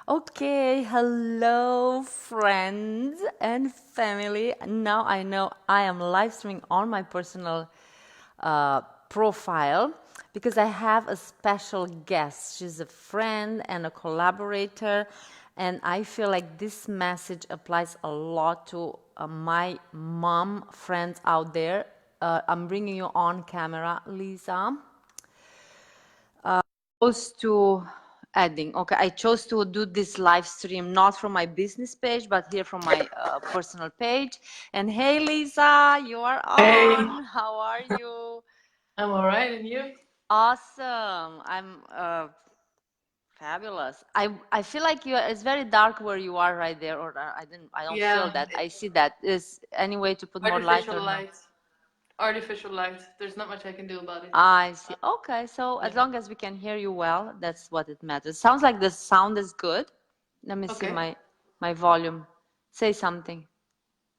Okay, hello friends and family. Now I know I am live streaming on my personal profile because I have a special guest. She's a friend and a collaborator, and I feel like this message applies a lot to my mom friends out there. I'm bringing you on camera, Lisa. Chose to adding. Okay, I chose to do this live stream not from my business page, but here from my personal page. And hey, Lisa, you are Hey, on. How are you? I'm all right, and you? Awesome. I'm fabulous. I feel like you. It's very dark where you are right there, or I don't feel Yeah, that. I see that. Is any way to put more light artificial or no? light. Artificial light. There's not much I can do about it. I see. Okay, so Yeah. as long as we can hear you well, that's what it matters. Sounds like the sound is good. Let me see Okay. my volume. Say something.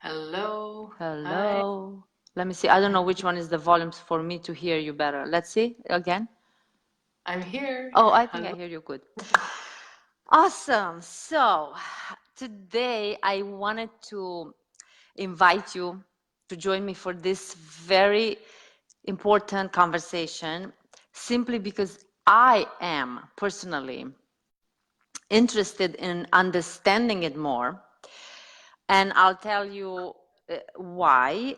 Hello. Hi. Hello. Let me see. I don't know which one is the volumes for me to hear you better. Let's see again. I'm here. Oh, I think I Hello. hear you good. Awesome. So today I wanted to invite you to join me for this very important conversation simply because I am personally interested in understanding it more. And I'll tell you why.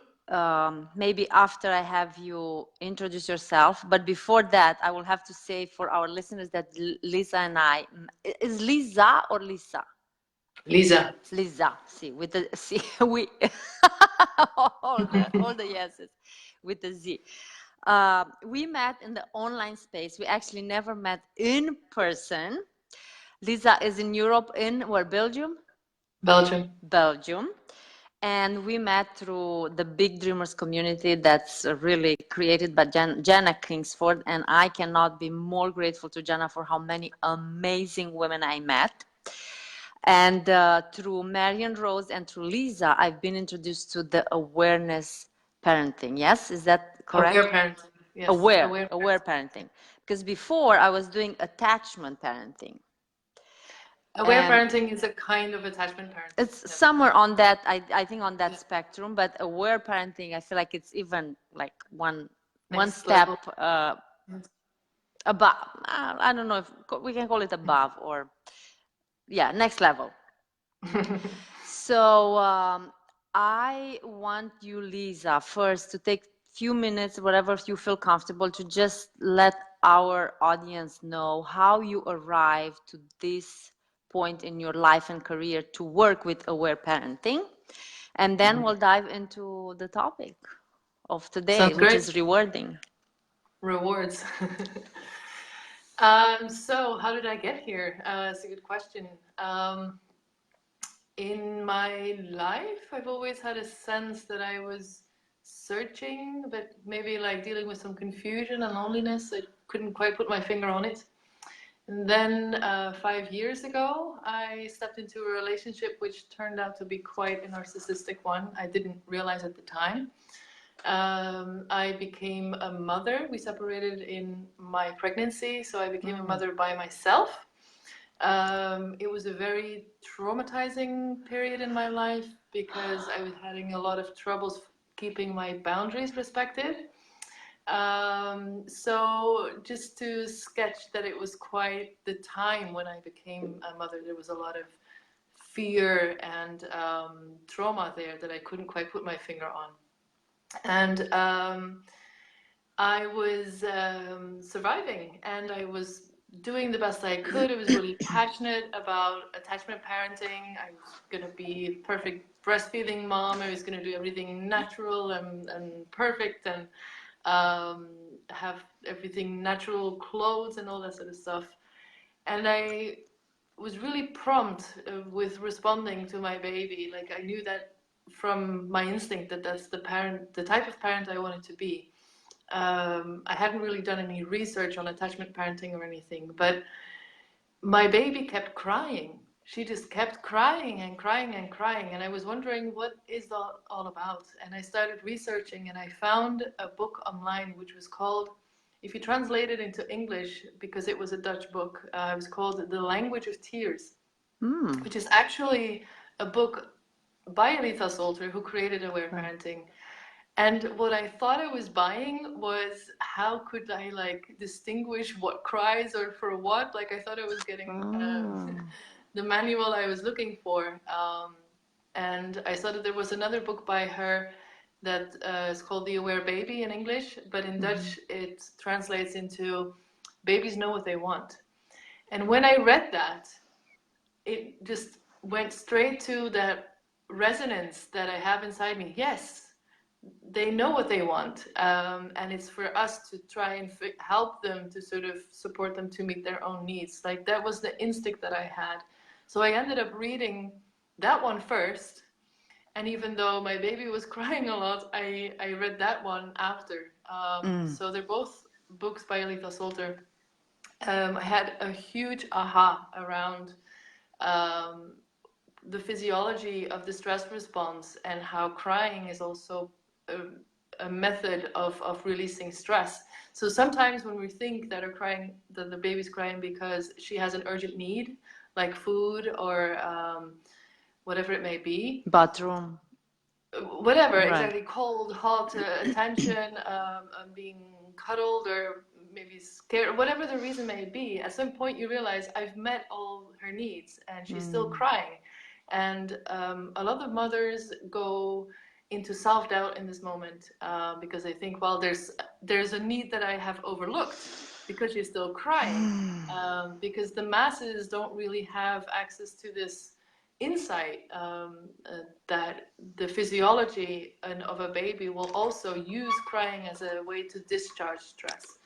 Maybe after I have you introduce yourself. But before that, I will have to say for our listeners that Lisa and I, is Lisa or Lisa? Lisa. Lisa, see, with the see, we all the yeses with the Z. We met in the online space. We actually never met in person. Lisa is in Europe, in where, Belgium? Belgium. Belgium. And we met through the Big Dreamers community that's really created by Jenna Kingsford. And I cannot be more grateful to Jenna for how many amazing women I met. And through Marion Rose and through Lisa, I've been introduced to the awareness parenting. Yes, is that Aware correct? parenting. Yes, Aware, aware aware parenting. parenting. Because before I was doing attachment parenting. Aware And parenting is a kind of attachment parenting. it's Yeah. somewhere on that, I think on that Yeah. spectrum, but aware parenting, I feel like it's even like one Next step level. Yes. above. I don't know if we can call it above or, yeah, next level. So I want you, Lisa, first to take few minutes, whatever you feel comfortable, to just let our audience know how you arrived to this point in your life and career to work with aware parenting. And then we'll dive into the topic of today, Sounds which great. is rewarding. Rewards. So how did I get here? It's a good question. In my life, I've always had a sense that I was searching, but maybe like dealing with some confusion and loneliness. I couldn't quite put my finger on it. And then 5 years ago, I stepped into a relationship which turned out to be quite a narcissistic one. I didn't realize at the time. I became a mother. We separated in my pregnancy, so I became a mother by myself. It was a very traumatizing period in my life because I was having a lot of troubles keeping my boundaries respected. So just to sketch that it was quite the time when I became a mother, there was a lot of fear and trauma there that I couldn't quite put my finger on. And I was surviving and I was doing the best I could. I was really passionate about attachment parenting. I was going to be a perfect breastfeeding mom. I was going to do everything natural and perfect and have everything natural clothes and all that sort of stuff. And I was really prompt with responding to my baby. Like I knew that from my instinct that that's the type of parent I wanted to be. I hadn't really done any research on attachment parenting or anything, but my baby kept crying. She just kept crying and crying and crying, and I was wondering what is that all about. And I started researching, and I found a book online which was called, if you translate it into English, because it was a Dutch book, it was called The Language of Tears. Mm. which is actually a book by Liza Solter, who created Aware Parenting. And what I thought I was buying was, how could I like distinguish what cries are for what? Like I thought I was getting the manual I was looking for. And I saw that there was another book by her that is called The Aware Baby in English, but in Dutch it translates into Babies Know What They Want. And when I read that, it just went straight to that resonance that I have inside me. Yes, they know what they want, and it's for us to try and help them, to sort of support them to meet their own needs. Like that was the instinct that I had. So I ended up reading that one first, and even though my baby was crying a lot, I read that one after. So they're both books by Alita Solter. I had a huge aha around the physiology of the stress response, and how crying is also a method of releasing stress. So sometimes when we think that that the baby's crying because she has an urgent need, like food or whatever it may be, Bathroom. whatever, Right. exactly, cold, hot, attention, being cuddled, or maybe scared, whatever the reason may be, at some point you realize I've met all her needs and she's still crying. And a lot of mothers go into self-doubt in this moment, because they think, well, there's a need that I have overlooked because she's still crying, because the masses don't really have access to this insight, that the physiology of a baby will also use crying as a way to discharge stress.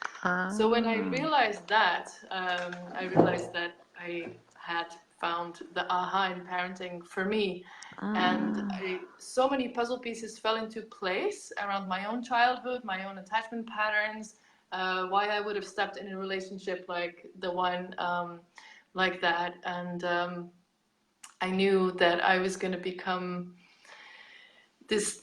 So when I realized that, I had found the aha in parenting for me. And so many puzzle pieces fell into place around my own childhood, my own attachment patterns, why I would have stepped in a relationship like the one like that. And I knew that I was going to become this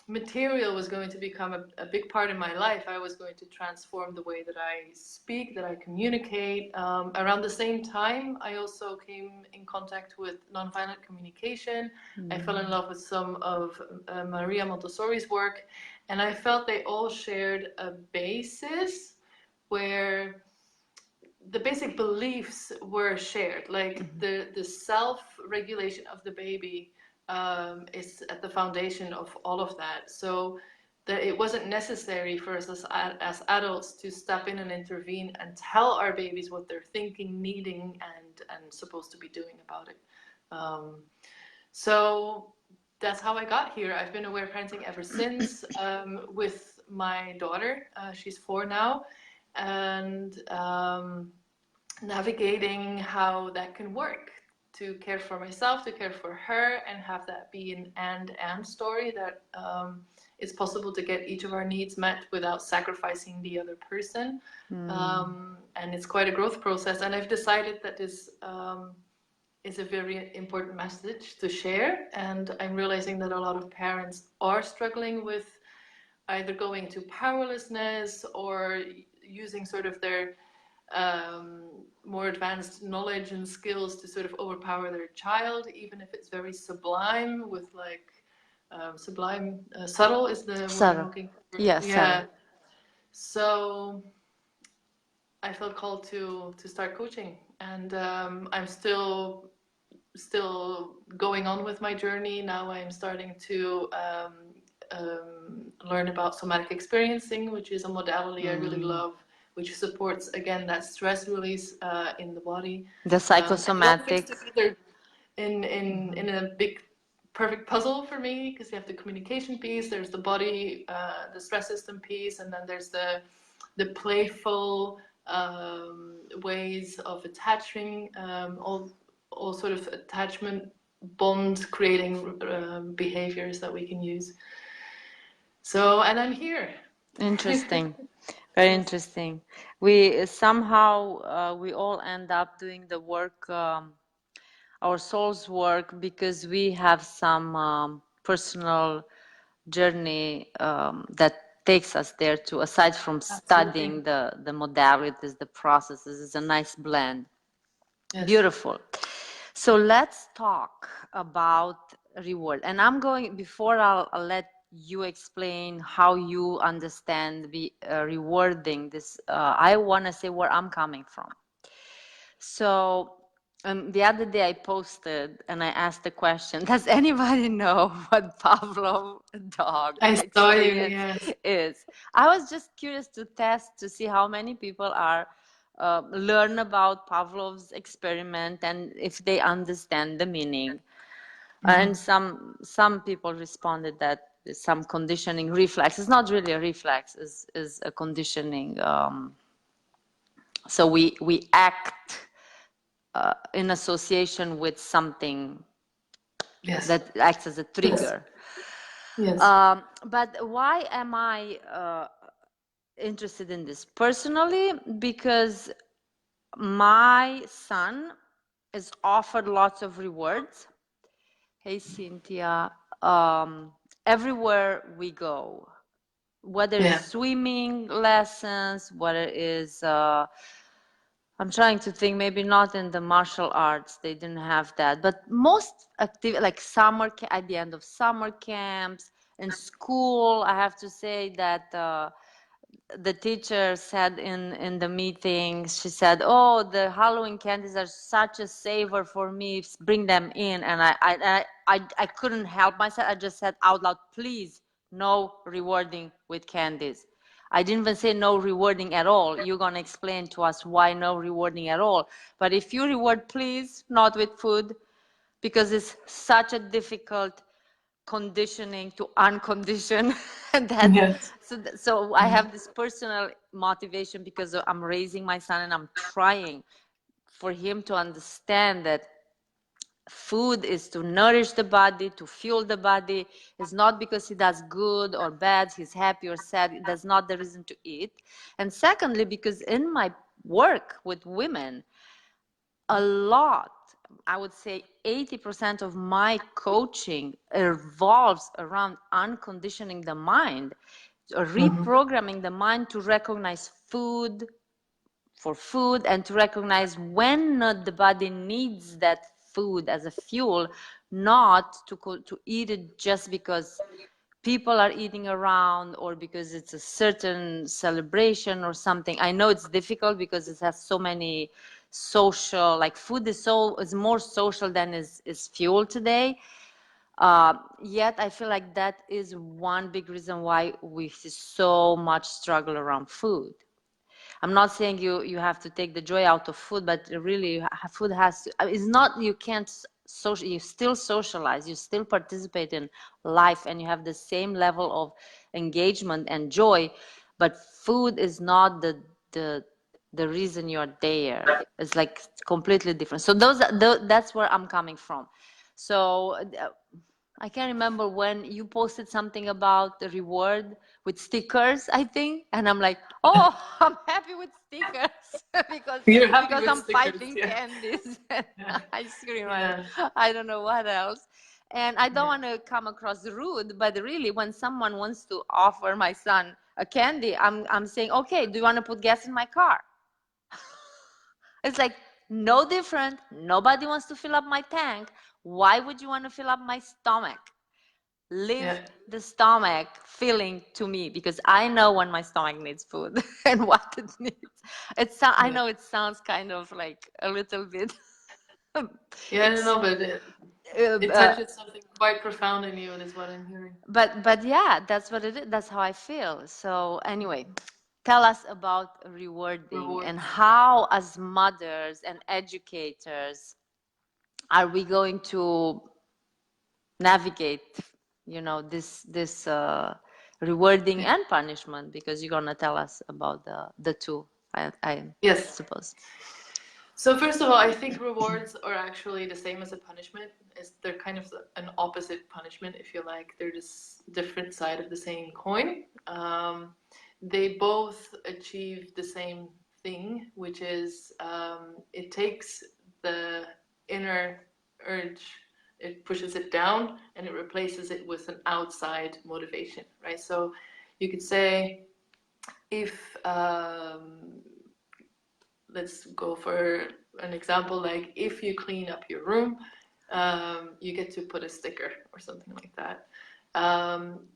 material was going to become a big part of my life. I was going to transform the way that I speak, that I communicate. Around the same time, I also came in contact with nonviolent communication. I fell in love with some of Maria Montessori's work, and I felt they all shared a basis where the basic beliefs were shared, like the self-regulation of the baby is at the foundation of all of that. So that it wasn't necessary for us as adults to step in and intervene and tell our babies what they're thinking, needing, and supposed to be doing about it. So that's how I got here. I've been aware parenting ever since, with my daughter. She's 4 now, and navigating how that can work to care for myself, to care for her, and have that be an and story that it's possible to get each of our needs met without sacrificing the other person. And it's quite a growth process. And I've decided that this is a very important message to share. And I'm realizing that a lot of parents are struggling with either going to powerlessness or using sort of their more advanced knowledge and skills to sort of overpower their child, even if it's very sublime, with like sublime, subtle is the word I'm looking for. Yes. Yeah. So I felt called to start coaching, and I'm still going on with my journey. Now I'm starting to learn about somatic experiencing, which is a modality I really love, which supports, again, that stress release in the body. The psychosomatics. It all fits together in a big, perfect puzzle for me, because you have the communication piece, there's the body, the stress system piece, and then there's the playful ways of attaching, all sort of attachment bond creating behaviors that we can use. So, and I'm here. Interesting. Very interesting. We somehow we all end up doing the work, our soul's work, because we have some personal journey that takes us there too. Aside from studying the modalities, the processes, it's a nice blend. Yes. Beautiful. So let's talk about reward. And I'm going, before I'll let you explain how you understand the rewarding this, I want to say where I'm coming from. So the other day I posted and I asked the question, does anybody know what Pavlov dog I saw you, experience yes. is? I was just curious to test to see how many people are learn about Pavlov's experiment and if they understand the meaning. And some people responded that some conditioning reflex. It's not really a reflex, is a conditioning. So we act in association with something Yes. that acts as a Yes. trigger. Yes. But why am I interested in this? Personally, because my son is offered lots of rewards. Hey, Cynthia. Everywhere we go, whether it's Yeah. swimming lessons, whether it is I'm trying to think, maybe not in the martial arts, they didn't have that, but most active, like at the end of summer camps, in school, I have to say that the teacher said in the meeting, she said, oh, the Halloween candies are such a savor for me, bring them in. And I couldn't help myself. I just said out loud, please, no rewarding with candies. I didn't even say no rewarding at all. You're going to explain to us why no rewarding at all. But if you reward, please, not with food, because it's such a difficult conditioning to uncondition. And that, Yes. so I have this personal motivation because I'm raising my son and I'm trying for him to understand that food is to nourish the body, to fuel the body. It's not because he does good or bad, he's happy or sad. That's not the reason to eat. And secondly, because in my work with women, a lot, I would say 80% of my coaching revolves around unconditioning the mind, reprogramming the mind to recognize food for food and to recognize when the body needs that food as a fuel, not to eat it just because people are eating around or because it's a certain celebration or something. I know it's difficult because it has so many social, like food is more social than is fuel today. Yet I feel like that is one big reason why we see so much struggle around food. I'm not saying you have to take the joy out of food, but really food has to, it's not, you can't social, you still socialize, you still participate in life and you have the same level of engagement and joy, but food is not the the reason you're there. It's like completely different. So that's where I'm coming from. So I can't remember when you posted something about the reward with stickers, I think, and I'm like, oh, I'm happy with stickers because You're happy with I'm stickers, fighting yeah. candies and Yeah. ice cream and Yeah. I don't know what else. And I don't Yeah. want to come across rude, but really, when someone wants to offer my son a candy, I'm saying, okay, do you want to put gas in my car? It's like no different. Nobody wants to fill up my tank. Why would you want to fill up my stomach? Leave Yeah. the stomach feeling to me because I know when my stomach needs food and what it needs. I Yeah. know it sounds kind of like a little bit Yeah, I don't ex, know, but it touches something quite profound in you, is what I'm hearing. but yeah, that's what it is. That's how I feel. So anyway, tell us about rewarding and Rewards. how, as mothers and educators, are we going to navigate, this rewarding and punishment, because you're gonna tell us about the two, I Yes. suppose. So first of all, I think rewards are actually the same as a punishment. They're kind of an opposite punishment, if you like. They're just different side of the same coin. They both achieve the same thing, which is it takes the inner urge, it pushes it down, and it replaces it with an outside motivation, right? So you could say if let's go for an example like, if you clean up your room, you get to put a sticker or something like that.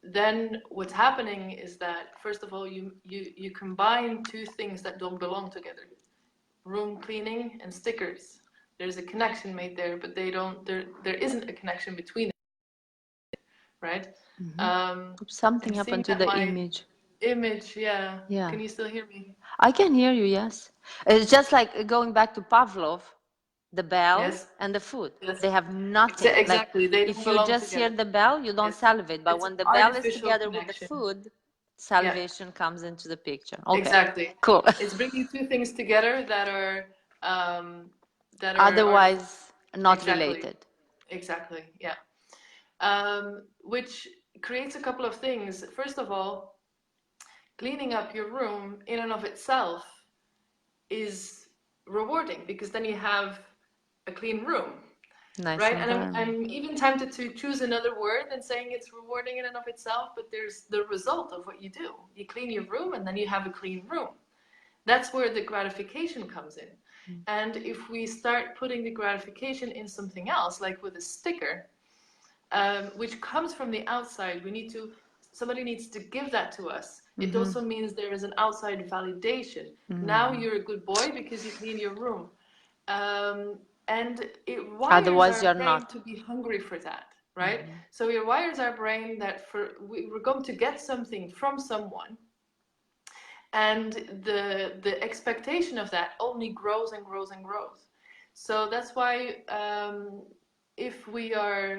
Then what's happening is that, first of all, you combine two things that don't belong together: room cleaning and stickers. There's a connection made there, but there isn't a connection between it, right? Something I'm seeing happened to that the my image. image, yeah. Yeah. Can you still hear me? I can hear you, yes. It's just like going back to Pavlov, the bell Yes. and the food. Yes. They have nothing. Like, Exactly. They don't if you belong just hear together. the bell, you don't It's salivate. But it's when the bell is artificial together with the connection. food, Yeah. salivation comes into the picture. Okay, Exactly. cool. It's bringing two things together that are Otherwise, not exactly, related. exactly, yeah. Which creates a couple of things. First of all, cleaning up your room in and of itself is rewarding, because then you have a clean room, Nice right? And environment. I'm even tempted to choose another word than saying it's rewarding in and of itself, but there's the result of what you do. You clean your room and then you have a clean room. That's where the gratification comes in. And if we start putting the gratification in something else, like with a sticker, which comes from the outside, somebody needs to give that to us. It also means there is an outside validation. Now you're a good boy because you clean your room. And it wires Otherwise, our you're brain not. to be hungry for that, right? So it wires our brain that we're going to get something from someone, and the expectation of that only grows and grows and grows. So that's why if we are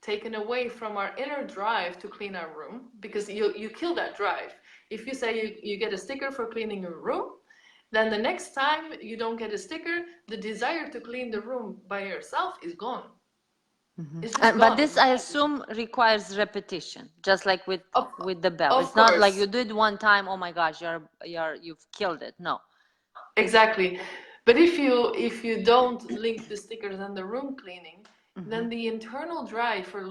taken away from our inner drive to clean our room, because you kill that drive. If you say you get a sticker for cleaning your room, then the next time you don't get a sticker, the desire to clean the room by yourself is gone. It's just But gone. this, It's I dead. assume, requires repetition, just like with the bell. Of It's not like you course. do it one time. Oh my gosh, you've killed it. No. Exactly. But if you don't link the stickers and the room cleaning, then the internal drive for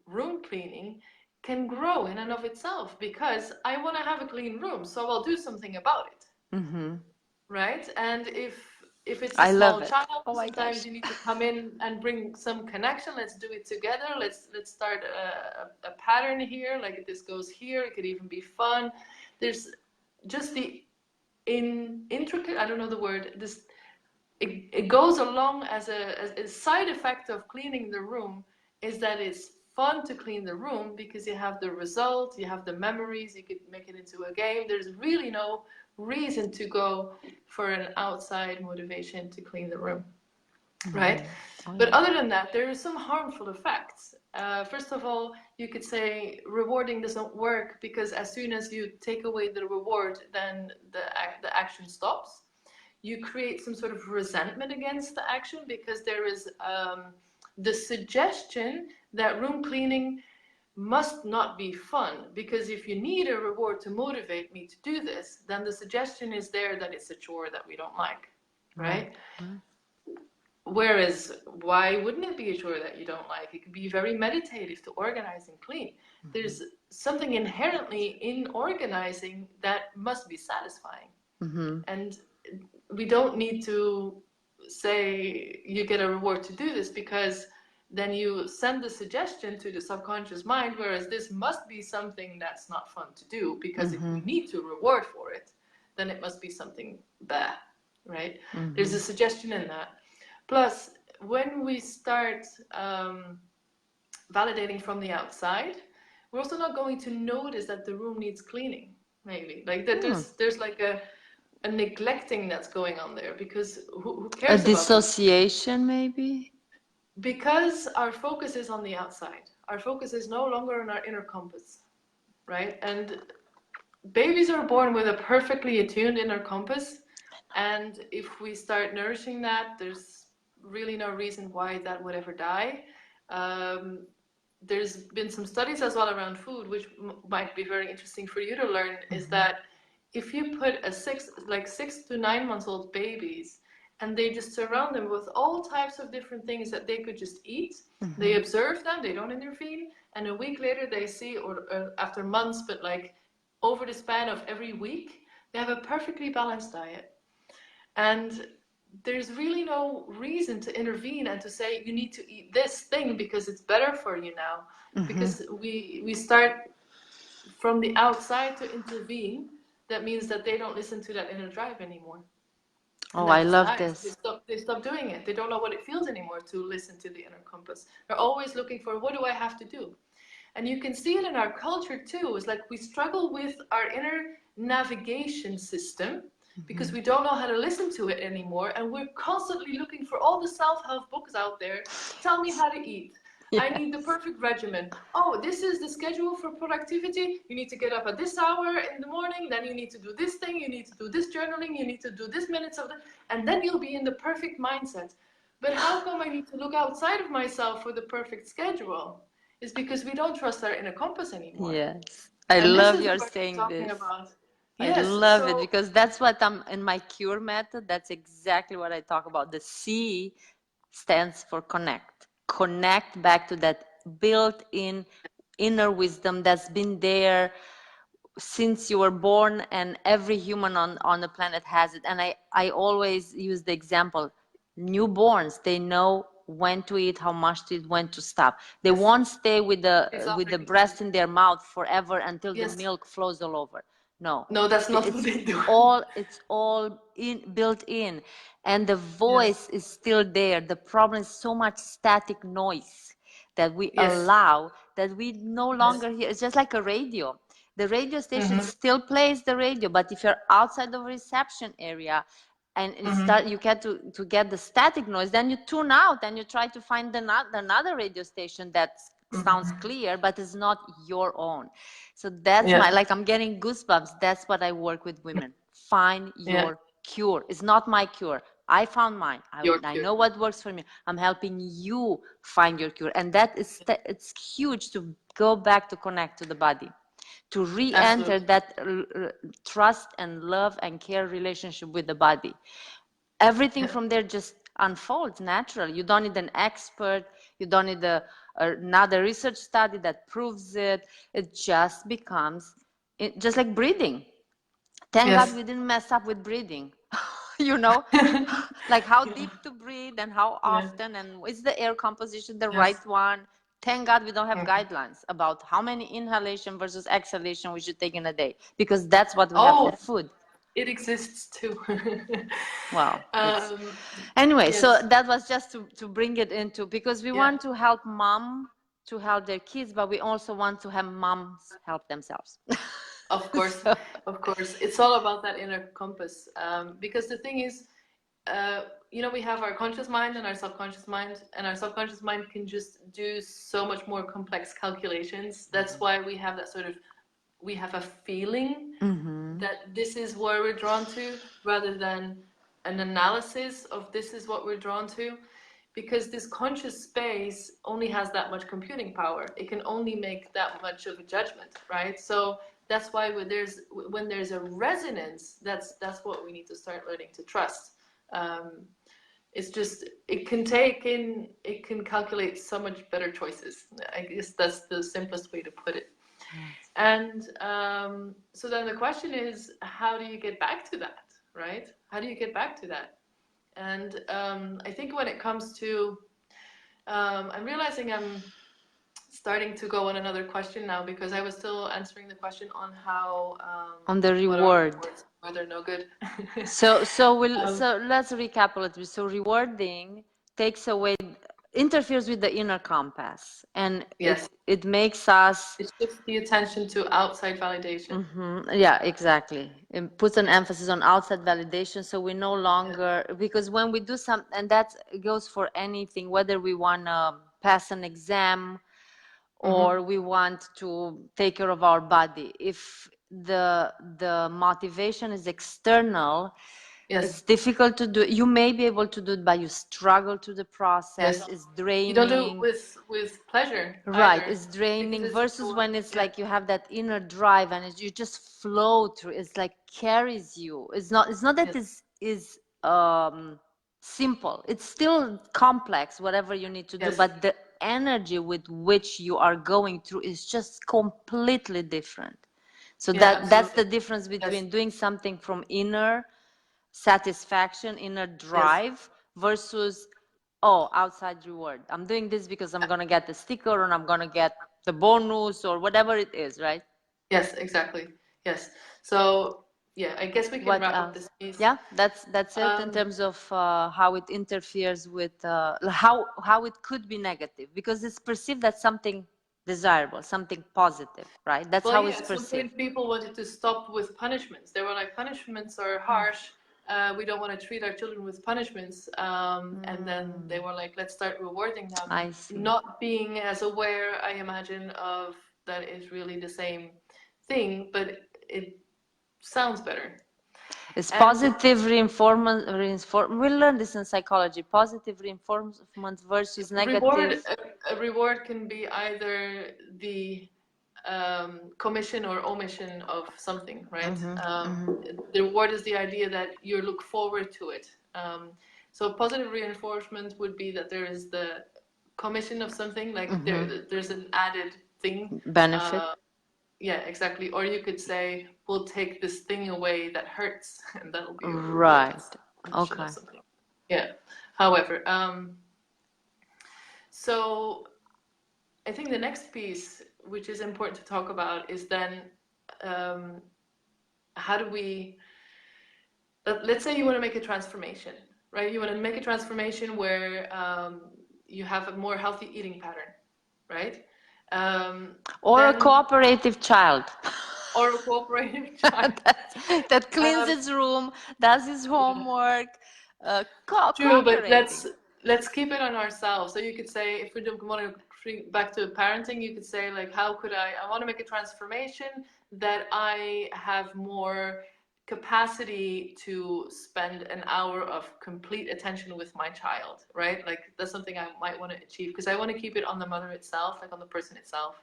room cleaning can grow in and of itself, because I want to have a clean room, so I'll do something about it. Right? And if it's a I small love it. child, Oh my sometimes gosh. you need to come in and bring some connection. Let's do it together. Let's start a pattern here. Like, this goes here. It could even be fun. There's just the intricate, I don't know the word, this it goes along as a side effect of cleaning the room, is that it's fun to clean the room, because you have the result, you have the memories, you could make it into a game. There's really no reason to go for an outside motivation to clean the room, right? But other than that, there are some harmful effects. First of all, you could say rewarding doesn't work, because as soon as you take away the reward, then the action stops. You create some sort of resentment against the action, because there is the suggestion that room cleaning must not be fun, because if you need a reward to motivate me to do this, then the suggestion is there that it's a chore that we don't like, right? Whereas, why wouldn't it be a chore that you don't like? It could be very meditative to organize and clean. There's something inherently in organizing that must be satisfying. And we don't need to say you get a reward to do this, because then you send the suggestion to the subconscious mind, whereas this must be something that's not fun to do, because if we need to reward for it, then it must be something bad, right? There's a suggestion in that. Plus, when we start validating from the outside, we're also not going to notice that the room needs cleaning, maybe. Like that there's like a neglecting that's going on there, because who cares A about this? dissociation, maybe? Because our focus is on the outside. Our focus is no longer on our inner compass, right? And babies are born with a perfectly attuned inner compass, and if we start nourishing that, there's really no reason why that would ever die. There's been some studies as well around food, which might be very interesting for you to learn, is that if you put 6 to 9 months old babies, and they just surround them with all types of different things that they could just eat, they observe them, they don't intervene, and a week later they see, or after months, but like over the span of every week, they have a perfectly balanced diet. And there's really no reason to intervene and to say you need to eat this thing because it's better for you now. Because we start from the outside to intervene. That means that they don't listen to that inner drive anymore. And Oh, I that's love nice. this. They stop doing it. They don't know what it feels anymore to listen to the inner compass. They're always looking for, what do I have to do? And you can see it in our culture too. It's like we struggle with our inner navigation system because we don't know how to listen to it anymore. And we're constantly looking for all the self-help books out there. Tell me how to eat. I need the perfect regimen. Oh, this is the schedule for productivity. You need to get up at this hour in the morning. Then you need to do this thing. You need to do this journaling. You need to do this minutes of that. And then you'll be in the perfect mindset. But how come I need to look outside of myself for the perfect schedule? Is because we don't trust our inner compass anymore. Yes. I And this love is you're what we're saying talking this. about. I Yes, love it so because that's what I'm in my cure method. That's exactly what I talk about. The C stands for connect. Connect back to that built-in inner wisdom that's been there since you were born, and every human on the planet has it. And I always use the example, newborns, they know when to eat, how much to eat, when to stop. They yes, won't stay with the exactly. breast in their mouth forever until the Yes. milk flows all over. No, No, that's not what it's they do. all built in, and the Yes. voice is still there. The problem is so much static noise that we Yes. allow that we no Yes. longer hear. It's just like a radio. The radio station Mm-hmm. still plays the radio, but if you're outside of a reception area and Mm-hmm. you get to get the static noise, then you tune out and you try to find another radio station that sounds Mm-hmm. clear but is not your own. So that's my, Yeah. like, I'm getting goosebumps. That's what I work with women. Find Yeah. your cure. It's not my cure. I found mine. Your I cue. know what works for me. I'm helping you find your cure. And that is, it's huge to go back to connect to the body, to re-enter Absolutely. that trust and love and care relationship with the body. Everything Yeah. from there just unfolds naturally. You don't need an expert. You don't need another research study that proves it. It just becomes just like breathing. Thank God Yes. we didn't mess up with breathing. you know, like how Yeah. deep to breathe and how Yeah. often, and is the air composition the right Yes. one? Thank God we don't have Mhm. guidelines about how many inhalation versus exhalation we should take in a day, because that's what we have for Oh, food. it exists too. Wow, it's um, anyway. So yes, that was just to bring it into, because we yeah, want to help mom to help their kids, but we also want to have moms help themselves. of course, So, of course. It's all about that inner compass. Because the thing is, we have our conscious mind and our subconscious mind can just do so much more complex calculations. That's why we have that sort of, we have a feeling that this is where we're drawn to, rather than an analysis of this is what we're drawn to, because this conscious space only has that much computing power. It can only make that much of a judgment, right? So that's why when there's a resonance, that's what we need to start learning to trust. It's just, it can calculate so much better choices. I guess that's the simplest way to put it. And so then the question is, how do you get back to that, right? How do you get back to that? And I think when it comes to, I'm realizing I'm starting to go on another question now, because I was still answering the question on how, on the what are reward. rewards, why they're no good. So um, so let's recap a little bit. So rewarding takes away, interferes with the inner compass, and yes, it makes us, it shifts the attention to outside validation. yeah, exactly. It puts an emphasis on outside validation, so we no Yeah. longer, because when we do some, and that goes for anything, whether we want to pass an exam Mm-hmm. or we want to take care of our body, if the motivation is external, Yes. it's difficult to do. You may be able to do it, but you struggle to the process. Yes. It's You don't do it draining. with pleasure Right, either, it's because draining, it's versus going. when it's Yeah. like you have that inner drive and you just flow through. It's like carries you. It's not that Yes. is simple. It's still complex, whatever you need to do, Yes. but the energy with which you are going through is just completely different. So Yeah. that's Absolutely. the difference Yes. between doing something from inner satisfaction, inner Yes. drive versus, oh, outside reward. I'm doing this because I'm going to get the sticker or I'm going to get the bonus or whatever it is, right? Yes, exactly. Yes. So yeah, I guess we can What wrap up else? this piece. Yeah, that's it in terms of how it interferes with how it could be negative, because it's perceived as something desirable, something positive, right? That's Well, how yeah, it's at some perceived. point people wanted to stop with punishments. They were like, punishments are harsh. We don't want to treat our children with punishments. And then they were like, let's start rewarding them. I see. Not being as aware, I imagine, of that is really the same thing, but it sounds better. It's And positive reinforcement. We learned this in psychology. Positive reinforcement versus reward, negative. a reward can be either the commission or omission of something, right? The reward is the idea that you look forward to it. So positive reinforcement would be that there is the commission of something, like there's an added thing. Benefit. Yeah, exactly. Or you could say, we'll take this thing away that hurts, and that'll be a reward. Right. That's the commission Okay. of something. Yeah. However, so I think the next piece, which is important to talk about, is then how do we, let's say you want to make a transformation, right? You want to make a transformation where you have a more healthy eating pattern, right? Or a cooperative child. Or a cooperative child. that cleans its room, does his homework. True, but let's keep it on ourselves. So you could say, if we don't want to bring back to parenting, you could say, like, how could I want to make a transformation that I have more capacity to spend an hour of complete attention with my child, right? Like, that's something I might want to achieve, because I want to keep it on the mother itself, like on the person itself.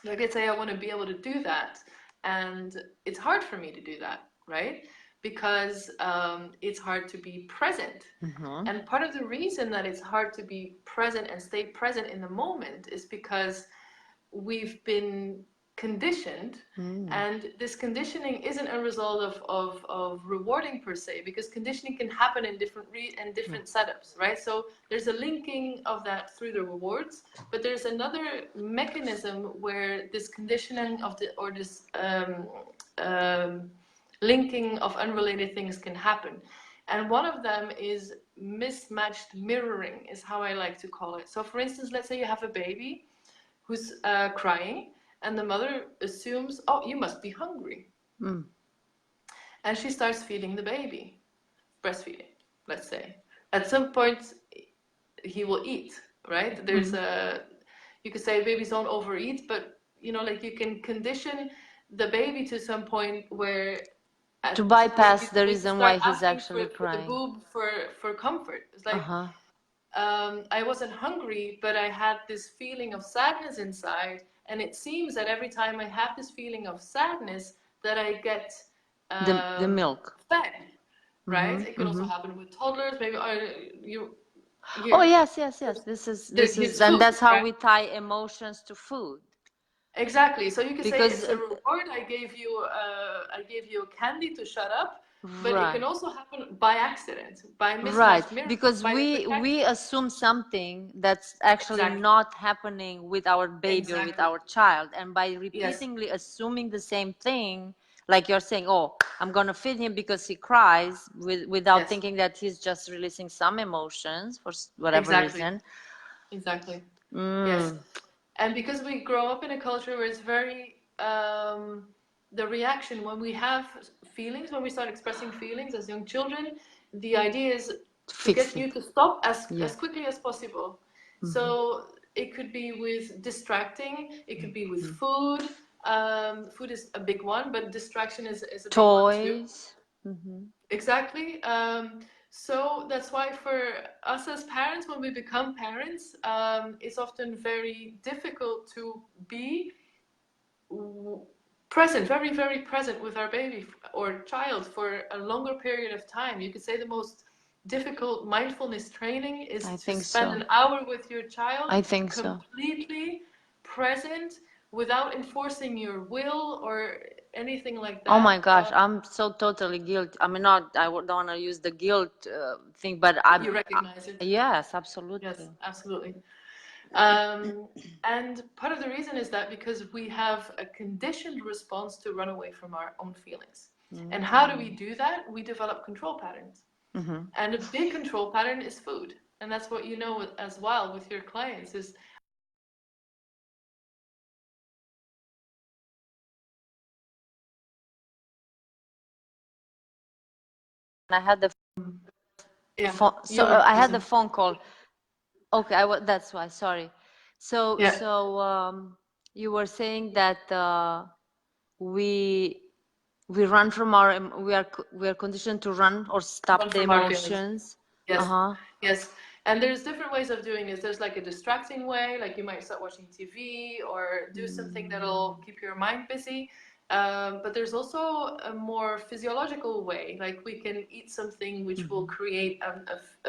Like, let's say I want to be able to do that, and it's hard for me to do that, right? Because it's hard to be present. And part of the reason that it's hard to be present and stay present in the moment is because we've been conditioned, and this conditioning isn't a result of rewarding per se, because conditioning can happen in different setups, right? So there's a linking of that through the rewards, but there's another mechanism where this conditioning of this linking of unrelated things can happen. And one of them is mismatched mirroring, is how I like to call it. So for instance, let's say you have a baby who's crying, and the mother assumes, oh, you must be hungry. And she starts feeding the baby, breastfeeding, let's say. At some point, he will eat, right? There's you could say babies don't overeat, but like you can condition the baby to some point where to bypass the reason why he's actually crying. The boob for comfort. It's like, I wasn't hungry, but I had this feeling of sadness inside, and it seems that every time I have this feeling of sadness, that I get the milk fed, right? It could also happen with toddlers. Maybe oh yes. This is, and that's how we tie emotions to food. Exactly. So you could say it's a reward. I gave you a candy to shut up, but it can also happen by accident, by mismatched mirror. Because we assume something that's actually not happening with our baby or with our child, and by repeatedly assuming the same thing, like you're saying, oh, I'm gonna feed him because he cries, without thinking that he's just releasing some emotions for whatever reason. Exactly. Yes. And because we grow up in a culture where it's very, the reaction when we have feelings, when we start expressing feelings as young children, the idea is to get you to stop as quickly as possible. So it could be with distracting, it could be with food. Food is a big one, but distraction is a big one too. Exactly. So that's why for us as parents, when we become parents, it's often very difficult to be present, very, very present with our baby or child for a longer period of time. You could say the most difficult mindfulness training is to spend an hour with your child, completely present, without enforcing your will or anything like Oh my that? gosh, I'm so totally guilty. I mean, not, don't want to use the guilt thing, but I'm, You recognize it? yes, Yes, absolutely. absolutely. And part of the reason is that because we have a conditioned response to run away from our own feelings. And how do we do that? We develop control patterns. Mm-hmm. And a big control pattern is food. And that's what you know as well with your clients is I had the yeah, phone, so you were I had the frozen. phone call. Okay, that's why, sorry. So, Yeah, you were saying that we we run from our we are conditioned to run or run stop the from our feelings. emotions. Yes, Uh-huh. yes. And there's different ways of doing this. There's like a distracting way, like you might start watching TV or do something that'll keep your mind busy. But there's also a more physiological way, like we can eat something which will create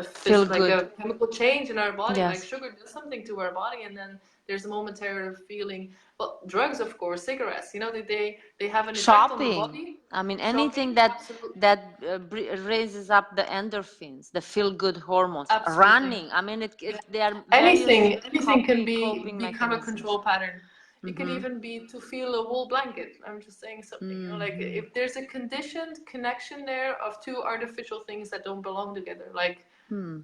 Feel like good. a chemical change in our body, like Yes. sugar does something to our body, and then there's a momentary feeling. Well, drugs, of course, cigarettes, you know, they have an effect on the Shopping. body. I mean, anything Shopping, that absolutely, raises up the endorphins, the feel-good hormones. absolutely. Running. I mean, they are various Anything can coping become a mechanisms. control pattern. It can Mm-hmm. even be to feel a wool blanket. I'm just saying something, you know, like Mm-hmm. if there's a conditioned connection there of two artificial things that don't belong together, like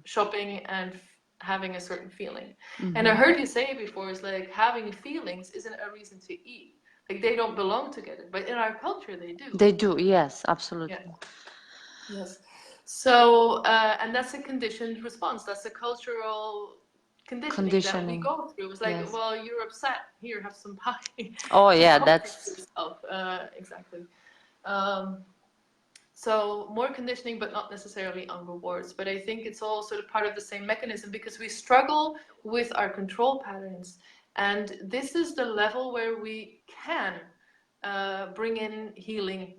shopping and having a certain feeling. And I heard you say before, it's like having feelings isn't a reason to eat. Like they don't belong together, but in our culture they do. They do, yes, Yeah. absolutely. Yes. So, and that's a conditioned response. That's a cultural conditioning that we Conditioning. go through. It's like, Yes. well, you're upset. Here, have some pie Oh to yeah, comfort that's yourself. Exactly. Um, so more conditioning, but not necessarily on rewards. But I think it's all sort of part of the same mechanism because we struggle with our control patterns. And this is the level where we can bring in healing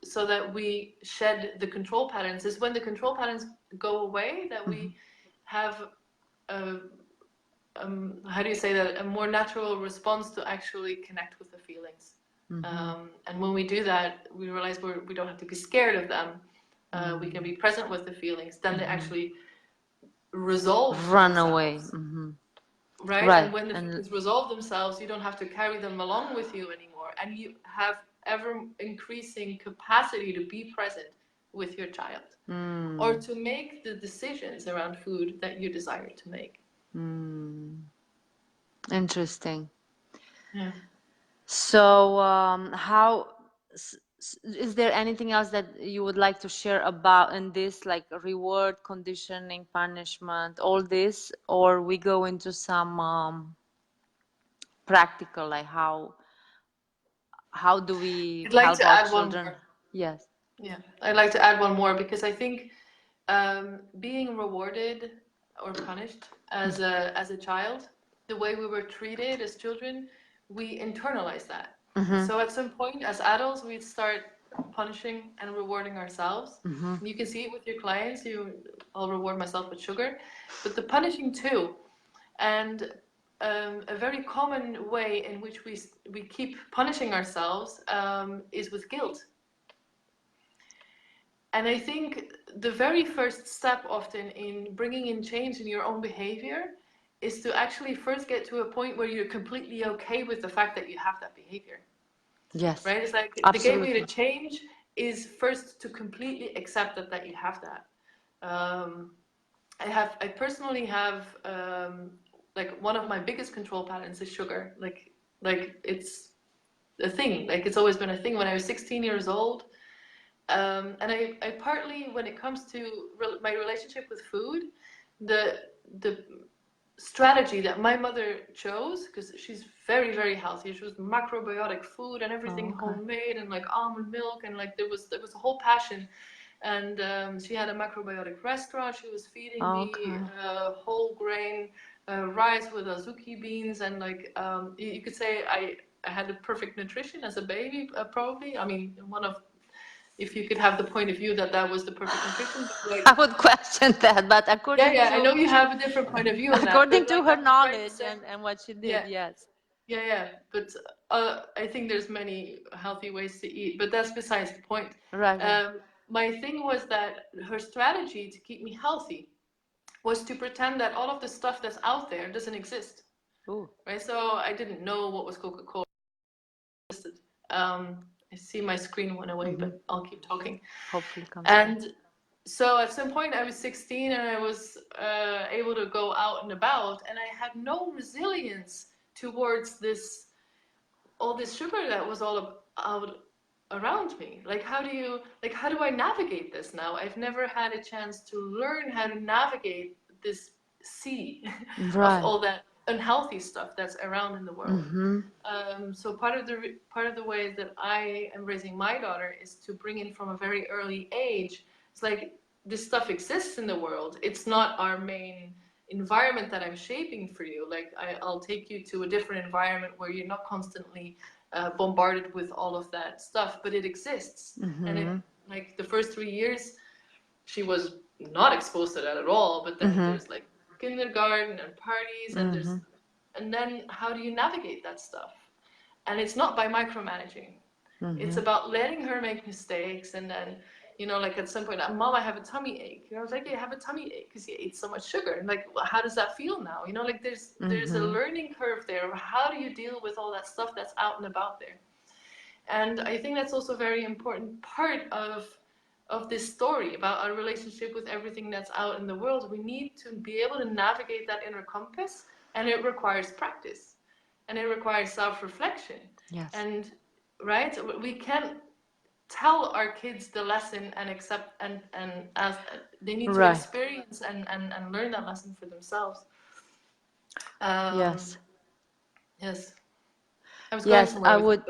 so that we shed the control patterns. Is when the control patterns go away that we have a, how do you say that, a more natural response to actually connect with the feelings. And when we do that, we realize we don't have to be scared of them. We can be present with the feelings. Then they actually resolve run away. themselves, Mm-hmm. right? Right. And when the feelings resolve themselves, you don't have to carry them along with you anymore. And you have ever increasing capacity to be present with your child or to make the decisions around food that you desire to make. Interesting. Yeah. So, is there anything else that you would like to share about in this, like reward, conditioning, punishment, all this, or we go into some practical, like how do we I'd like help to our add one children? more. Yes. Yeah, I'd like to add one more because I think being rewarded or punished as a child, the way we were treated as children, we internalize that. So at some point, as adults, we start punishing and rewarding ourselves. You can see it with your clients. I'll reward myself with sugar, but the punishing too. And a very common way in which we keep punishing ourselves is with guilt. And I think the very first step often in bringing in change in your own behavior is to actually first get to a point where you're completely okay with the fact that you have that behavior. Yes. Right? It's like the gateway to change is first to completely accept that you have that. I personally have like one of my biggest control patterns is sugar. Like it's a thing. Like it's always been a thing. When I was 16 years old, and I partly, when it comes to my relationship with food, the strategy that my mother chose, because she's very, very healthy. She was macrobiotic food and everything homemade and like almond milk and like there was a whole passion. And she had a macrobiotic restaurant. She was feeding me whole grain rice with azuki beans and like you could say I had the perfect nutrition as a baby, probably. I mean, if you could have the point of view that was the perfect nutrition, but like, I would question that, but according yeah, I to know you have a different point of view on that, according but to like her I'm trying to knowledge say, and what she did, yeah, yes. Yeah. But I think there's many healthy ways to eat, but that's besides the point. Right, right. My thing was that her strategy to keep me healthy was to pretend that all of the stuff that's out there doesn't exist. Ooh. Right? So I didn't know what was Coca-Cola. I see my screen went away, but I'll keep talking. Hopefully comes back. And so at some point I was 16 and I was able to go out and about, and I had no resilience towards all this sugar that was all out around me. Like how do I navigate this now? I've never had a chance to learn how to navigate this sea Right. of all that unhealthy stuff that's around in the world. So part of the way that I am raising my daughter is to bring in from a very early age. It's like this stuff exists in the world. It's not our main environment that I'm shaping for you. Like I'll take you to a different environment where you're not constantly bombarded with all of that stuff, but it exists. And like the first 3 years, she was not exposed to that at all. But then there's like kindergarten and parties, and then how do you navigate that stuff? And it's not by micromanaging. It's about letting her make mistakes, and then like at some point, Mom, I have a tummy ache. I was like, you have a tummy ache because you ate so much sugar. And like, well, how does that feel now? Like there's a learning curve there. How do you deal with all that stuff that's out and about there? And I think that's also a very important part of this story about our relationship with everything that's out in the world. We need to be able to navigate that inner compass, and it requires practice, and it requires self-reflection. Yes. And right, we can't tell our kids the lesson and accept and as they need to experience and learn that lesson for themselves. Yes. Yes. Yes, I would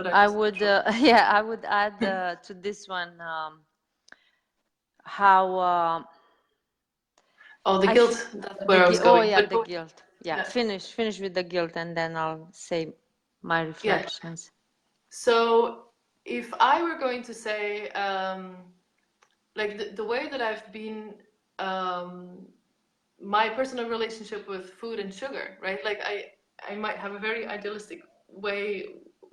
add to this one how the guilt. That's where I was going. The guilt. Yeah, finish with the guilt, and then I'll say my reflections. So if I were going to say, like the way that I've been, my personal relationship with food and sugar, right? Like I might have a very idealistic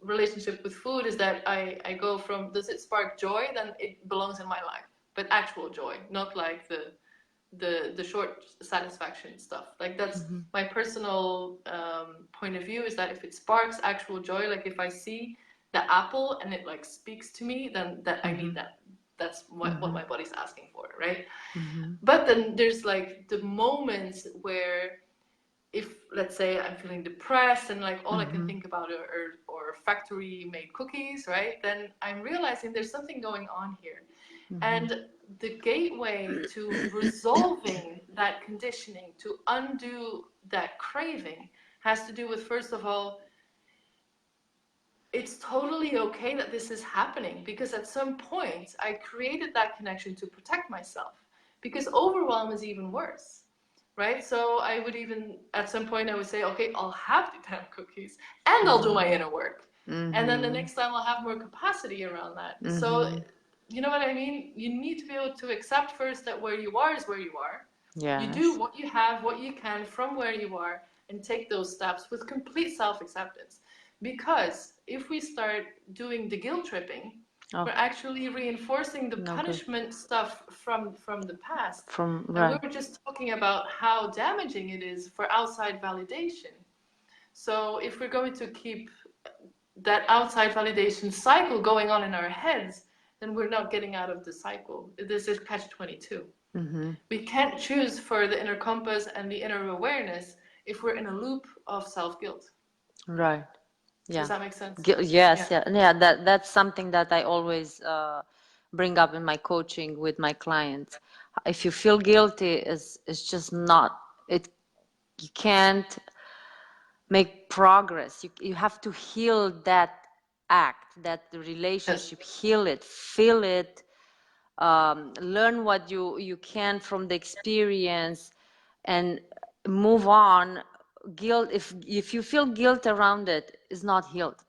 relationship with food is that I go from, does it spark joy? Then it belongs in my life, but actual joy, not like the short satisfaction stuff. Like that's my personal point of view, is that if it sparks actual joy, like if I see the apple and it like speaks to me, then that I need that. That's what my body's asking for, right? But then there's like the moments where, if let's say I'm feeling depressed and like all I can think about are factory made cookies, right? Then I'm realizing there's something going on here. And the gateway to resolving that conditioning, to undo that craving, has to do with, first of all, it's totally okay that this is happening, because at some point I created that connection to protect myself, because overwhelm is even worse, right? So I would even, at some point I would say, okay, I'll have the damn cookies and I'll do my inner work. And then the next time I'll have more capacity around that. So, you know what I mean? You need to be able to accept first that where you are is where you are. You do what you have, what you can from where you are, and take those steps with complete self-acceptance. Because if we start doing the guilt tripping, we're actually reinforcing the punishment stuff from the past. And we were just talking about how damaging it is for outside validation. So if we're going to keep that outside validation cycle going on in our heads, then we're not getting out of the cycle. This is catch-22. We can't choose for the inner compass and the inner awareness if we're in a loop of self-guilt. Right. Yeah. Does that make sense? Yes. Yeah. That's something that I always bring up in my coaching with my clients. If you feel guilty, it's just not it. You can't make progress. You have to heal that act, that relationship. Heal it, feel it. Learn what you can from the experience, and move on. Guilt, if you feel guilt around it, is not healed.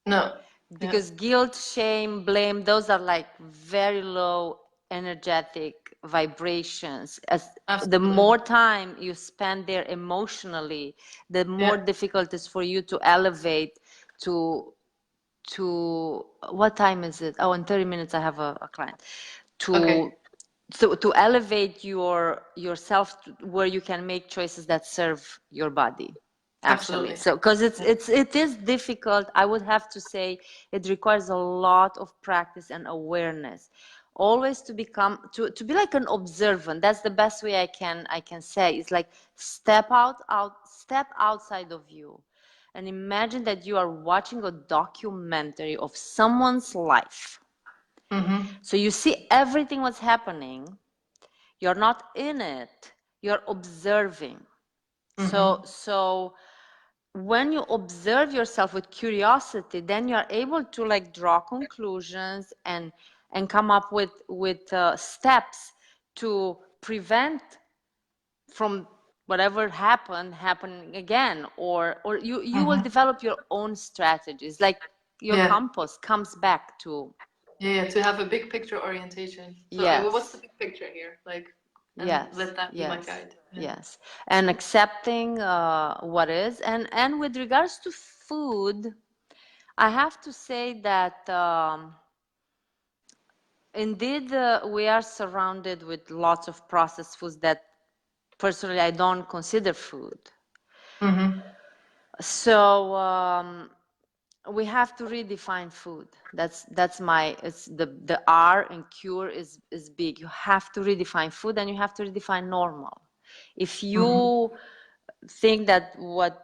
No. Because guilt, shame, blame, those are like very low energetic vibrations. As the Absolutely. more time you spend there emotionally, the more Yeah. difficult it is for you to elevate to what time is it? Oh, in 30 minutes I have a client. To Okay. to elevate yourself to where you can make choices that serve your body, actually. Absolutely. So because Yeah. it is difficult, I would have to say it requires a lot of practice and awareness, always to become to be like an observant. That's the best way I can say. It's like step outside of you and imagine that you are watching a documentary of someone's life. Mm-hmm. So you see everything what's happening. You're not in it, you're observing. Mm-hmm. So when you observe yourself with curiosity, then you are able to like draw conclusions and come up with steps to prevent from whatever happening again, or you will Mm-hmm. develop your own strategies, like your Yeah. compass comes back to. Yeah, yeah, to have a big picture orientation. So, what's the Yes. big picture here? Like, and Yes, let that be my yes, guide. Yeah. yes. And accepting what is. And with regards to food, I have to say that indeed we are surrounded with lots of processed foods that personally I don't consider food. Mm-hmm. So we have to redefine food. That's my, it's the R in cure is big. You have to redefine food and you have to redefine normal. If Mm-hmm. you think that what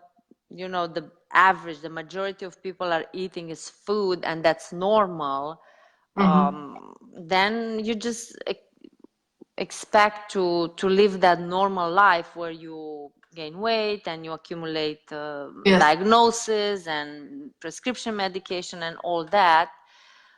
the average, the majority of people are eating is food and that's normal, Mm-hmm. then you just expect to live that normal life where you gain weight and you accumulate Yes. diagnosis and prescription medication and all that,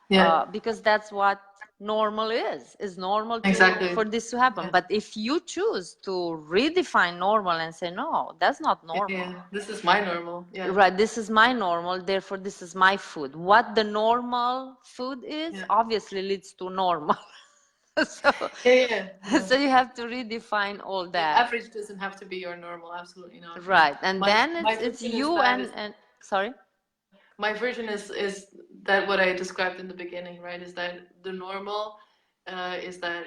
Yeah. because that's what normal is normal to Exactly. for this to happen. Yeah. But if you choose to redefine normal and say, no, that's not Yeah. Yeah. normal, This is my normal. Yeah. right, this is my normal, therefore this is my food, what the normal food is Yeah. obviously leads to normal. so Yeah. Yeah. Yeah. so you have to redefine all Yeah. that, Average doesn't have to be your normal. Absolutely not. Yeah. right? And My then my it's version is you that is and sorry. my version is that what I described in the beginning, right? Is that the normal is that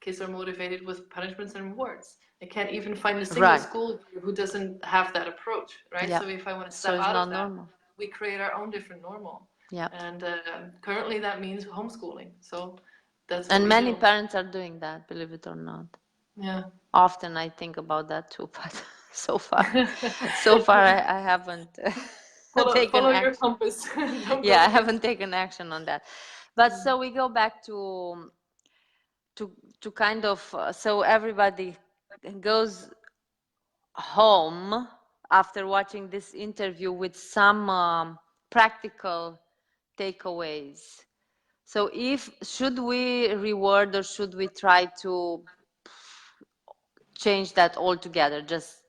kids are motivated with punishments and rewards. I can't even find a single Right. school who doesn't have that approach, right? Yeah. So if I want to So step it's out not of that, normal. we create our own different normal. Yeah. And currently that means homeschooling. So that's what And we many do. parents are doing that, believe it or not. Yeah. Often I think about that too, but so far I haven't taken Follow your action. compass. Don't Yeah, go I against haven't taken action on that. But it. so we go back to to kind of so everybody goes home after watching this interview with some practical takeaways. So if should we reward or should we try to change that altogether? Just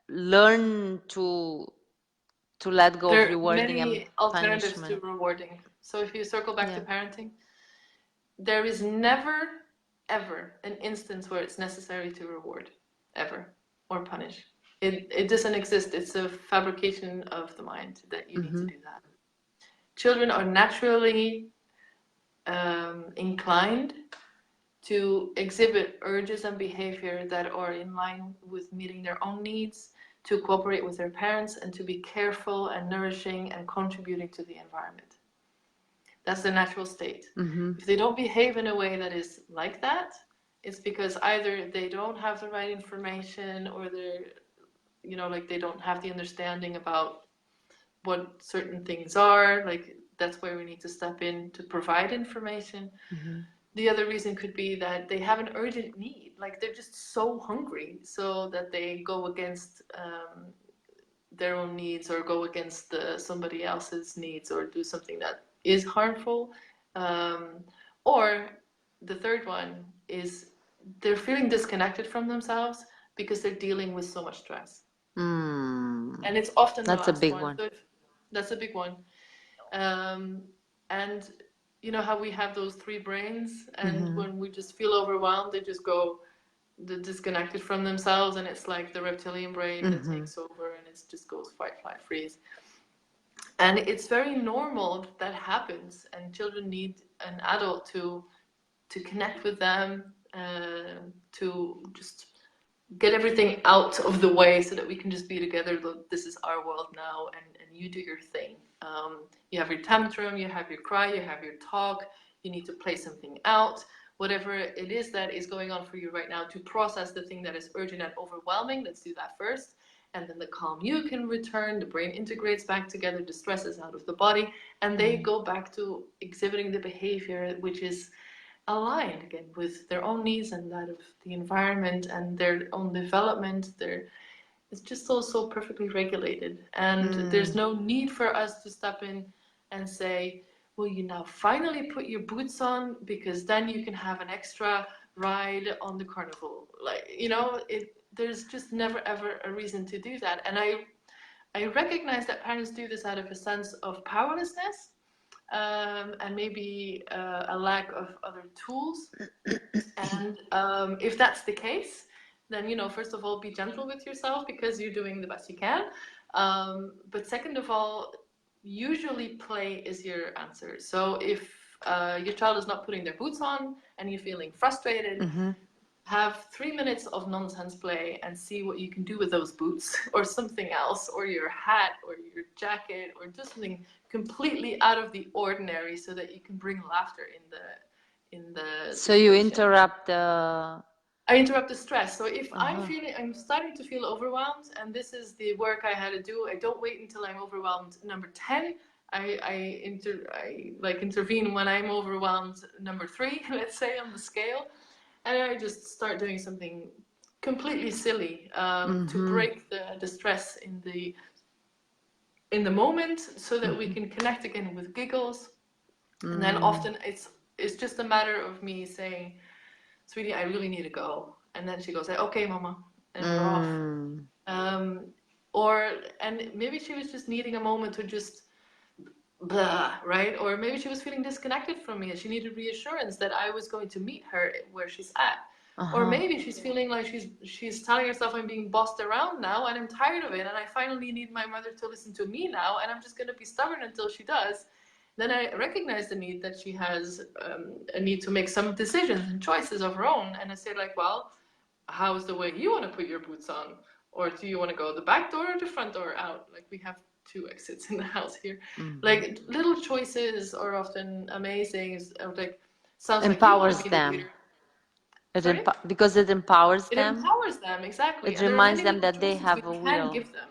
learn to let go of There are rewarding and many alternatives to punishment. rewarding. So if you circle back to Yeah. parenting, there is never, ever an instance where it's necessary to reward, ever, or punish. It doesn't exist. It's a fabrication of the mind that you need to Mm-hmm. do that. Children are naturally inclined to exhibit urges and behavior that are in line with meeting their own needs, to cooperate with their parents, and to be careful and nourishing and contributing to the environment. That's their natural state. Mm-hmm. If they don't behave in a way that is like that, it's because either they don't have the right information or they're, like they don't have the understanding about what certain things are. Like that's where we need to step in to provide information. Mm-hmm. The other reason could be that they have an urgent need, like they're just so hungry, so that they go against their own needs or go against somebody else's needs or do something that is harmful. Or the third one is they're feeling disconnected from themselves because they're dealing with so much stress. And it's often the That's a last big one. one. So that's a big one. And you know how we have those three brains, and when we just feel overwhelmed, they just go disconnected from themselves, and it's like the reptilian brain that takes over, and it just goes fight, flight, freeze. And it's very normal that happens, and children need an adult to connect with them, to just get everything out of the way so that we can just be together. Look, this is our world now, and you do your thing. You have your tantrum, you have your cry, you have your talk, you need to play something out. Whatever it is that is going on for you right now, to process the thing that is urgent and overwhelming, let's do that first. And then the calm you can return, the brain integrates back together, the stress is out of the body, and they go back to exhibiting the behavior which is aligned again with their own needs and that of the environment and their own development. It's just all so perfectly regulated, and there's no need for us to step in and say, will you now finally put your boots on, because then you can have an extra ride on the carnival. Like, you know, there's just never ever a reason to do that. And I recognize that parents do this out of a sense of powerlessness, and maybe a lack of other tools. And if that's the case, then, you know, first of all, be gentle with yourself, because you're doing the best you can. But second of all, usually play is your answer. So if your child is not putting their boots on and you're feeling frustrated, have 3 minutes of nonsense play and see what you can do with those boots or something else, or your hat or your jacket, or just something completely out of the ordinary, so that you can bring laughter in the So you situation. interrupt the... I interrupt the stress. So if I'm starting to feel overwhelmed, and this is the work I had to do, I don't wait until I'm overwhelmed number 10. I intervene when I'm overwhelmed number 3, let's say, on the scale. And I just start doing something completely silly to break the stress in the moment, so that we can connect again with giggles. And then often it's just a matter of me saying, sweetie, I really need to go. And then she goes, okay, mama, and we're off. And maybe she was just needing a moment to just blah, right? Or maybe she was feeling disconnected from me and she needed reassurance that I was going to meet her where she's at. Or maybe she's feeling like she's telling herself, I'm being bossed around now and I'm tired of it, and I finally need my mother to listen to me now, and I'm just going to be stubborn until she does. Then I recognize the need that she has, a need to make some decisions and choices of her own. And I say, like, well, how's the way you want to put your boots on? Or do you want to go the back door or the front door out? Like, we have 2 exits in the house here. Like, little choices are often amazing. Like, sounds empowers like you want to be them. the leader. Because it empowers them. It empowers them, exactly. It and reminds there are many them that they have a we can will. give them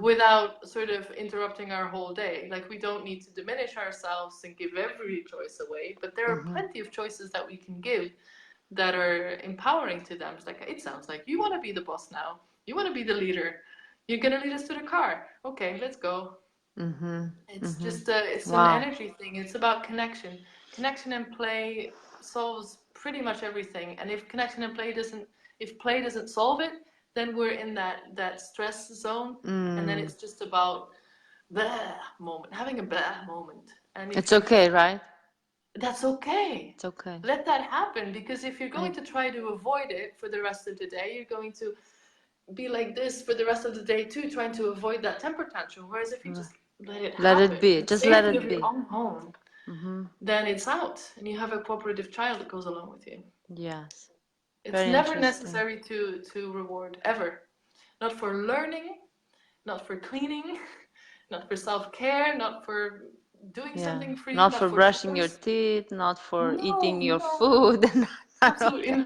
without sort of interrupting our whole day. Like, we don't need to diminish ourselves and give every choice away, but there are plenty of choices that we can give that are empowering to them. It's like, it sounds like you want to be the boss now. You want to be the leader. You're going to lead us to the car. Okay, let's go. It's just it's an energy thing. It's about connection. Connection and play solves pretty much everything. And if connection and play play doesn't solve it, then we're in that stress zone, and then it's just about blah moment, having a blah moment. And it's okay, right? That's okay. It's okay. Let that happen, because if you're going to try to avoid it for the rest of the day, you're going to be like this for the rest of the day too, trying to avoid that temper tantrum. Whereas if you just let it be, just let it be. Your own home, then it's out, and you have a cooperative child that goes along with you. Yes. It's never necessary to reward, ever. Not for learning, not for cleaning, not for self-care, not for doing something for you. Not for brushing your teeth, not for eating your food. Absolutely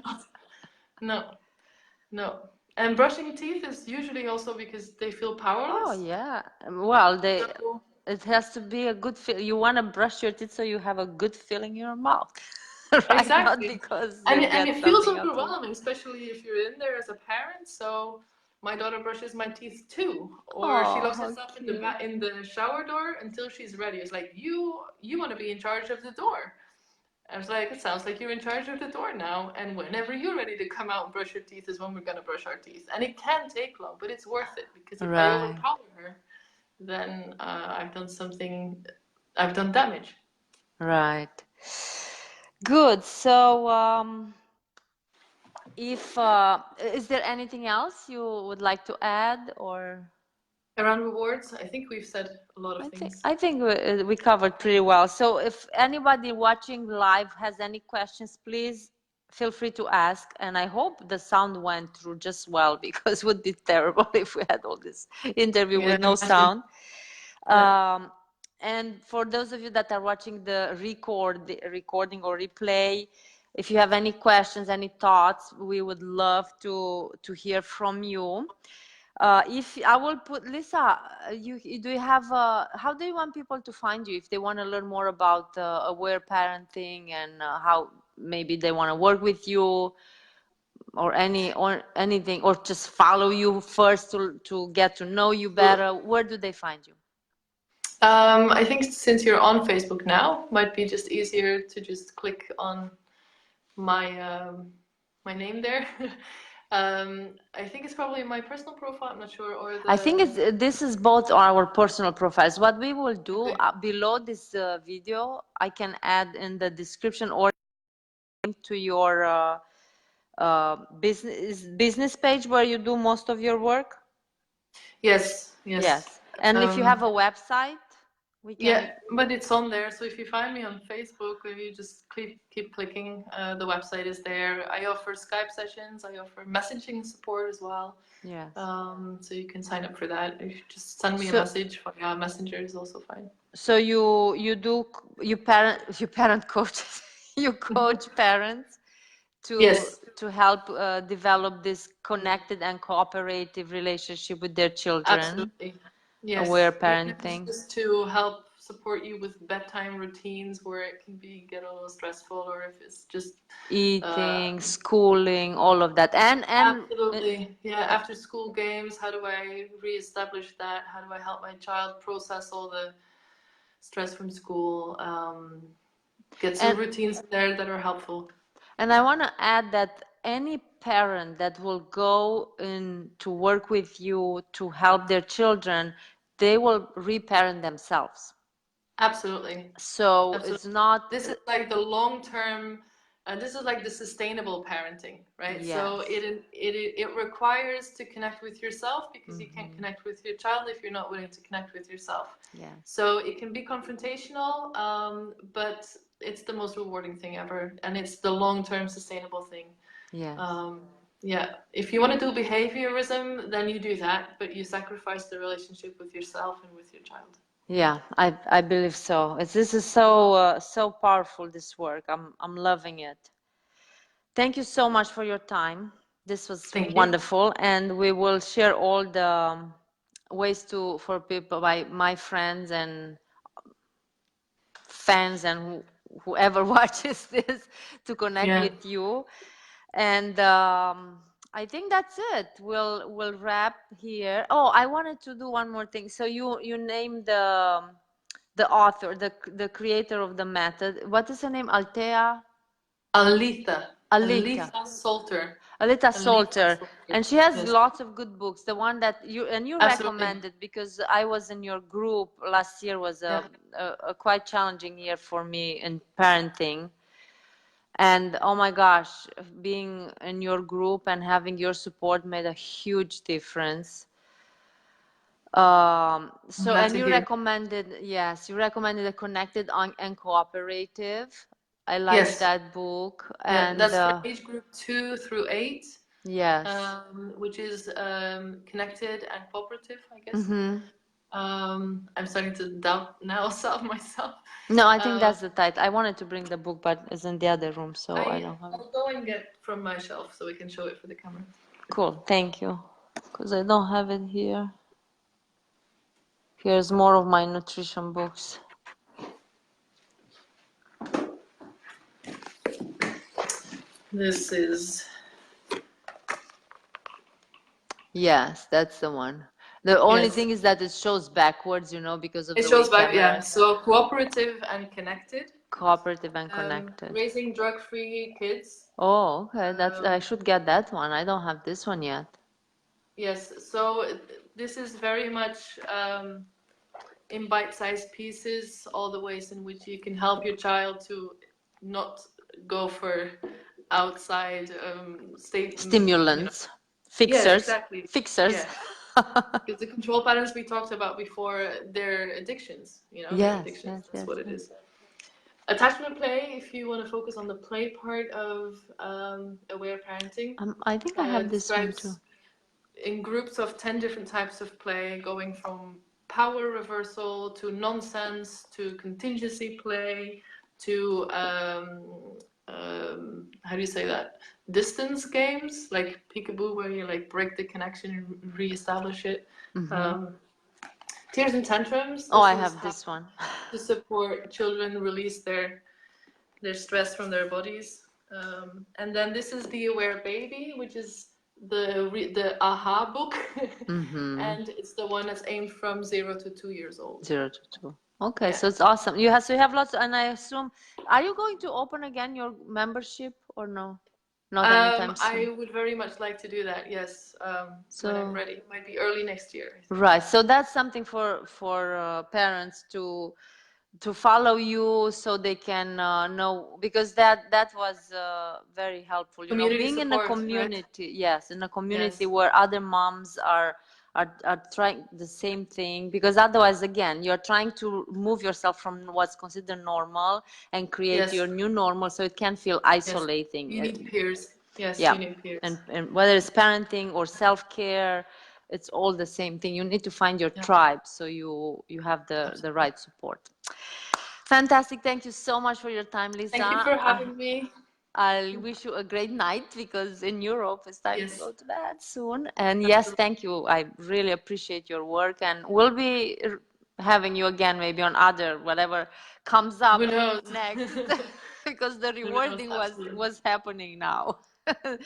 not. No. And brushing teeth is usually also because they feel powerless. Oh, yeah. Well, it has to be a good feel. You want to brush your teeth so you have a good feeling in your mouth. Right? Exactly. Not because and it feels overwhelming, especially if you're in there as a parent. So my daughter brushes my teeth too, or she locks herself in the shower door until she's ready. It's like, you want to be in charge of the door. I was like, it sounds like you're in charge of the door now, and whenever you're ready to come out and brush your teeth is when we're going to brush our teeth. And it can take long, but it's worth it, because if I overpower her, then I've done damage. Right. Good. So, if is there anything else you would like to add, or? Around rewards, I think we've said a lot of I think things. I think we covered pretty well. So if anybody watching live has any questions, please feel free to ask. And I hope the sound went through just well, because it would be terrible if we had all this interview Yeah, with no imagine. sound. Yeah. And for those of you that are watching the recording or replay, if you have any questions, any thoughts, we would love to hear from you. If I will put Lisa, do you have how do you want people to find you if they want to learn more about aware parenting, and how maybe they want to work with you, or anything, or just follow you first to get to know you better? Where do they find you? I think since you're on Facebook now, might be just easier to just click on my name there. I think it's probably my personal profile. I'm not sure, or I think the. this is both our personal profiles. What we will do Okay. below this video, I can add in the description, or to your business page where you do most of your work. Yes, yes. Yes, and if you have a website, we can. Yeah, but it's on there. So if you find me on Facebook, if you just keep clicking, the website is there. I offer Skype sessions. I offer messaging support as well. Yes. So you can sign up for that. If you just send me a So message via Messenger is also fine. so you parent coaches, you coach parents Yes, to help develop this connected and cooperative relationship with their children, absolutely. aware Yes, even if it's parenting, just to help support you with bedtime routines where it can get a little stressful, or if it's just eating, um, schooling, all of that, and absolutely. Yeah, after school games, how do I reestablish that? How do I help my child process all the stress from school? Get some and routines in there that are helpful. and I want to add that any parent that will go in to work with you to help their children, they will reparent themselves. Absolutely. So it's Absolutely. not, This is like the long term, this is like the sustainable parenting, right? So yes. it requires to connect with yourself, because you can't Hmm. connect with your child if you're not willing to connect with yourself. Yes. So it can be confrontational, but it's the most rewarding thing ever, and it's the long term sustainable thing. Yes. Yeah, if you want to do behaviorism, then you do that, but you sacrifice the relationship with yourself and with your child. Yeah, I believe so. This is so powerful, this work. I'm loving it. Thank you so much for your time. This was Thank you. wonderful, and we will share all the ways for people, my friends and fans, and whoever watches this, to connect Yeah. with you. And I think that's it. We'll wrap here. Oh, I wanted to do one more thing. So you named the author, the creator of the method. What is her name? Alita. Alita. Alita Salter. Alita Alita Salter, Salter. and she has Yes. lots of good books. The one that you Absolutely. recommended, because I was in your group last year, was Yeah. a quite challenging year for me in parenting. And oh my gosh, being in your group and having your support made a huge difference. I'm So, glad and to you hear. recommended, yes, you recommended a connected and cooperative. I like Yes. that book. Yeah, And that's for age group 2 through 8, yes. which is connected and cooperative, I guess. Mm-hmm. I'm starting to doubt now myself. No, I think Um, that's the title. I wanted to bring the book, but it's in the other room, so I don't have it. I'll go and get from my shelf so we can show it for the camera. Cool, thank you. Because I don't have it here. Here's more of my nutrition books. This is. Yes, that's the one. The only Yes. thing is that it shows backwards, because of It the way shows back, yeah. cameras. So cooperative and connected, Cooperative and connected. raising drug-free kids. Oh, okay. I Um, should get that one. I don't have this one yet. yes, so this is very much in bite-sized pieces, all the ways in which you can help your child to not go for outside Stimulants, Yes, fixers, exactly. fixers. Yeah, because the control patterns we talked about before, they're addictions. They're Yes, addictions. yes, That's yes, what it yes. is. Attachment play, if you want to focus on the play part of aware parenting, I think I have this one too. describes in groups of 10 different types of play, going from power reversal to nonsense to contingency play to how do you say that? Distance games like peekaboo, where you like break the connection and reestablish it. Tears and tantrums. Oh, This I is have how this one. to support children release their stress from their bodies. And then this is the Aware Baby, which is the AHA book, and it's the one that's aimed from 0 to 2 years old. 0 to 2. Okay, Yeah. so it's awesome. So you have lots, and I assume, are you going to open again your membership or no? Not anytime soon. I would very much like to do that. Yes, when I'm ready. It might be early next year. Right. So that's something for parents to follow you, so they can know, because that was very helpful. Community Being in a support, right? community, yes, in a community Yes. where other moms are trying the same thing, because otherwise, again, you're trying to move yourself from what's considered normal and create Yes. your new normal, so it can feel Yes. isolating. You need peers. Yes, Yeah, you need peers. and whether it's parenting or self-care, it's all the same thing. You need to find your tribe, so you have the right support. Fantastic. Thank you so much for your time, Lisa. Thank you for having me. I wish you a great night, because in Europe it's time to Yes. go to bed soon. And yes, thank you. I really appreciate your work, and we'll be having you again maybe on other whatever comes up Who knows? next, because the Who knows? rewarding Absolutely. was happening now.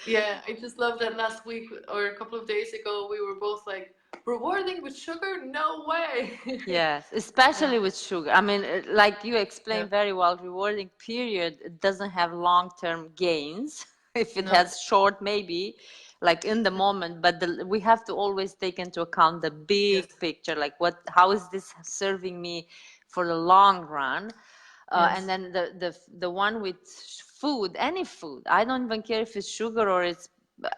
Yeah, I just love that last week or a couple of days ago we were both like, rewarding with sugar? No way. Yes, especially with sugar. I mean, like you Yeah. explained very well, rewarding period, it doesn't have long-term gains. If it No. has short, maybe, like in the moment, but we have to always take into account the big Yes. picture, like how is this serving me for the long run? Yes. And then the one with food, any food, I don't even care if it's sugar or it's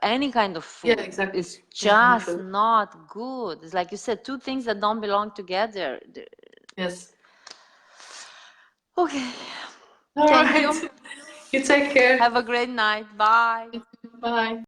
any kind of Yeah, food, exactly. is Yeah, any just food. not good. It's like you said, two things that don't belong together. Yes. Okay. All Thank right. you. You take care. Have a great night. Bye. Bye.